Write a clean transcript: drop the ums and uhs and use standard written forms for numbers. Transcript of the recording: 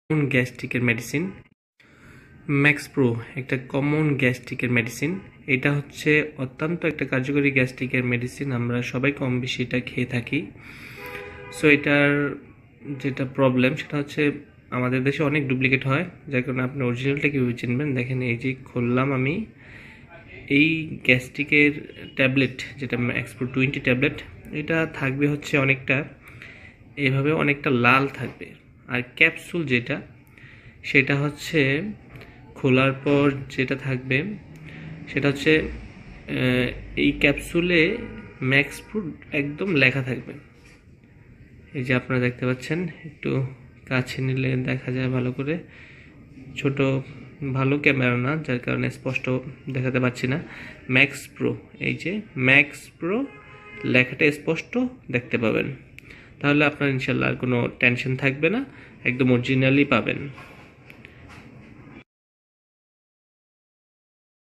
গ্যাস্ট্রিকের medicine. Max pro একটা common গ্যাস্ট্রিকের মেডিসিন। এটা হচ্ছে অত্যন্ত একটা কার্যকরী গ্যাস্ট্রিকের মেডিসিন, আমরা সবাই কম বেশি এটা খেয়ে থাকি। সো এটার যেটা প্রবলেম সেটা হচ্ছে আমাদের দেশে অনেক ডুপ্লিকেট হয়, যার কারণে আপনি অরিজিনালটা কীভাবে চিনবেন দেখেন, এই যে খুললাম আমি এই গ্যাস্ট্রিকের ট্যাবলেট যেটা ম্যাক্স প্রো 20 ট্যাবলেট, এটা থাকবে হচ্ছে অনেকটা এভাবে অনেকটা লাল থাকবে। আর ক্যাপসুল যেটা সেটা হচ্ছে খোলার পর যেটা থাকবে সেটা হচ্ছে এই ক্যাপসুলে ম্যাক্স প্রো একদম লেখা থাকবে। এই যে আপনারা দেখতে পাচ্ছেন, একটু কাছে নিলে দেখা যায় ভালো করে, ছোট ভালো ক্যামেরা না যার কারণে স্পষ্ট দেখাতে পাচ্ছি না। ম্যাক্স প্রো, এই যে ম্যাক্স প্রো লেখাটা স্পষ্ট দেখতে পাবেন, তাহলে আপনার ইনশাল্লাহ আর কোনো টেনশন থাকবে না, একদম অরিজিনালি পাবেন।